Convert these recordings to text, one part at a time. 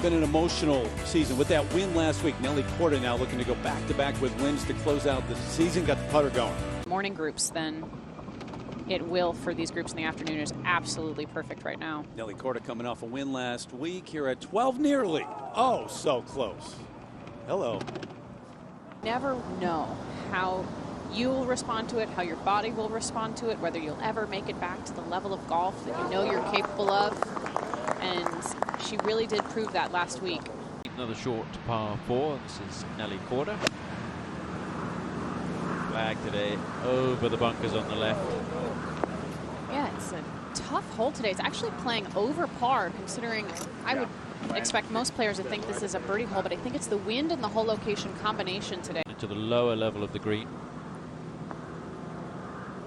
been an emotional season. With that win last week, Nelly Korda now looking to go back-to-back with wins to close out the season. Got the putter going. Morning groups, then it will for these groups in the afternoon is absolutely perfect right now. Nelly Korda coming off a win last week here at 12 nearly. Oh, so close. Hello. Never know how you'll respond to it, how your body will respond to it, whether you'll ever make it back to the level of golf that you know you're capable of. And she really did prove that last week. Another short par 4. This is Nelly Korda. Flag today over the bunkers on the left. Yeah, it's a tough hole today. It's actually playing over par, considering I would expect most players to think this is a birdie hole, but I think it's the wind and the hole location combination today. Into the lower level of the green.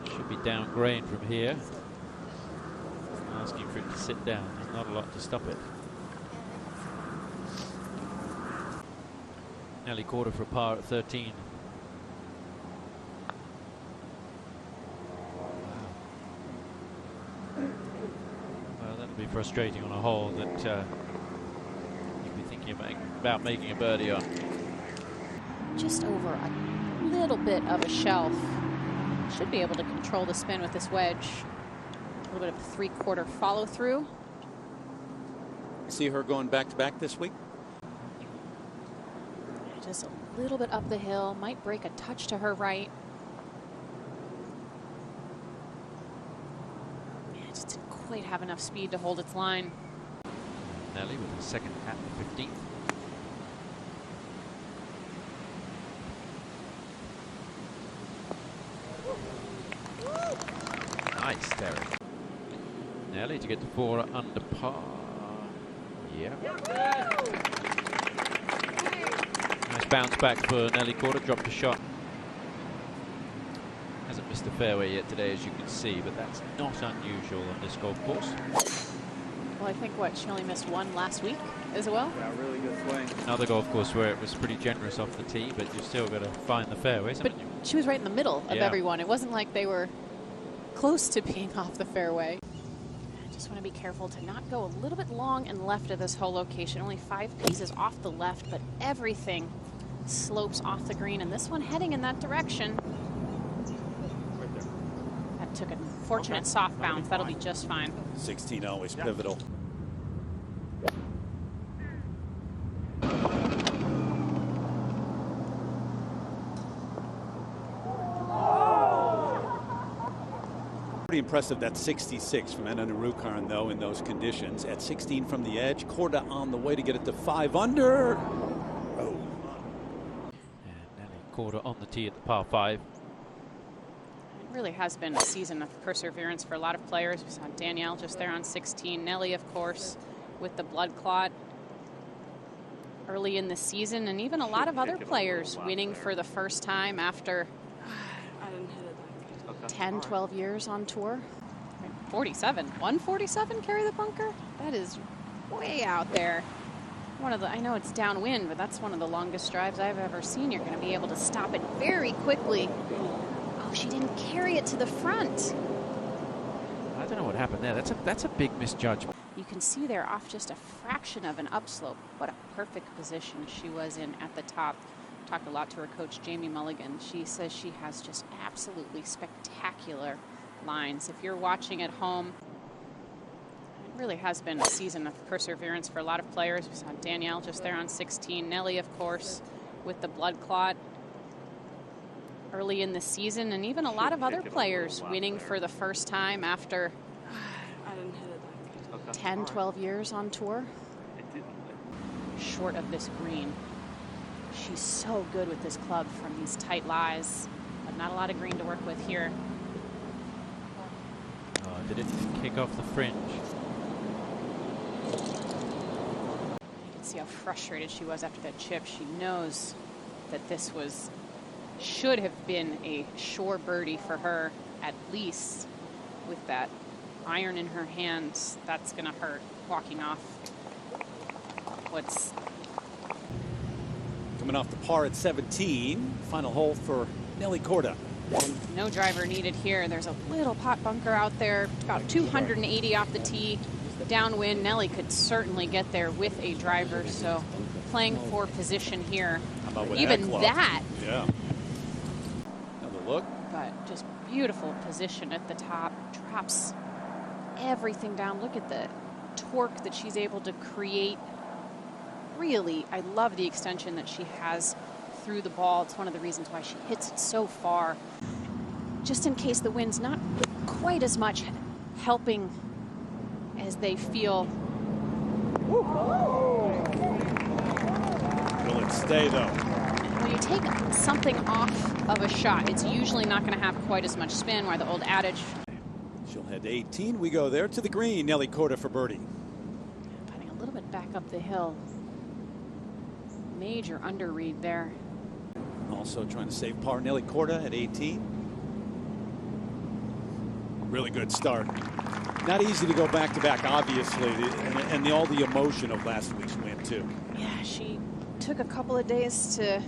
Should be down grain from here. Asking for it to sit down. There's not a lot to stop it. Nelly Korda for a par at 13. Well, that'll be frustrating on a hole that you'd be thinking about making a birdie on. Just over a little bit of a shelf. Should be able to control the spin with this wedge. A little bit of a 3/4 follow through. See her going back-to-back this week? Just a little bit up the hill. Might break a touch to her right. Yeah, just didn't quite have enough speed to hold its line. Nelly with the second at the 15th. Nice, Derek. Nelly to get to 4 under par. Yeah. Nice bounce back for Nelly Korda. Dropped a shot. Hasn't missed the fairway yet today, as you can see, but that's not unusual on this golf course. Well, I think she only missed one last week as well. Yeah, really good swing. Another golf course where it was pretty generous off the tee, but you've still got to find the fairways. But she was right in the middle of Yeah. everyone. It wasn't like they were close to being off the fairway. I just want to be careful to not go a little bit long and left of this hole location. Only 5 pieces off the left, but everything slopes off the green, and this one heading in that direction. Right there. That took a fortunate soft bounce. That'll be just fine. 16 always pivotal. Pretty impressive, that 66 from Anna Narukaran, though, in those conditions. At 16 from the edge, Korda on the way to get it to 5 under. Oh. And Nelly Korda on the tee at the par 5. It really has been a season of perseverance for a lot of players. We saw Danielle just there on 16. Nelly, of course, with the blood clot early in the season, and even a lot of other players winning for the first time after 10, 12 years on tour. 47, 147 carry the bunker. That is way out there. I know it's downwind, but that's one of the longest drives I've ever seen. You're going to be able to stop it very quickly. Oh, she didn't carry it to the front. I don't know what happened there. That's a big misjudgment. You can see there off just a fraction of an upslope. What a perfect position she was in at the top. Talked a lot to her coach, Jamie Mulligan. She says she has just absolutely spectacular lines. If you're watching at home, it really has been a season of perseverance for a lot of players. We saw Danielle just there on 16. Nelly, of course, with the blood clot early in the season, and even a lot of other players winning for the first time after 10, 12 years on tour. Short of this green. She's so good with this club from these tight lies, but not a lot of green to work with here. Oh, did it kick off the fringe? You can see how frustrated she was after that chip. She knows that this should have been a sure birdie for her, at least with that iron in her hands. That's going to hurt walking off what's Coming off the par at 17. Final hole for Nelly Korda. no driver needed here. There's a little pot bunker out there, about 280 off the tee. downwind. Nelly could certainly get there with a driver, so playing for position here. How about with Even club? that. Yeah. Another look. But just beautiful position at the top. Drops everything down. Look at the torque that she's able to create. Really, I love the extension that she has through the ball. It's one of the reasons why she hits it so far. Just in case the wind's not quite as much helping as they feel. Will it stay, though? When you take something off of a shot, it's usually not going to have quite as much spin, why the old adage. She'll head to 18. We go there to the green. Nelly Korda for birdie. Putting a little bit back up the hill. Major underread there. Also trying to save par. Nelly Korda at 18. Really good start. Not easy to go back-to-back, obviously, and all the emotion of last week's win, too. Yeah, she took a couple of days to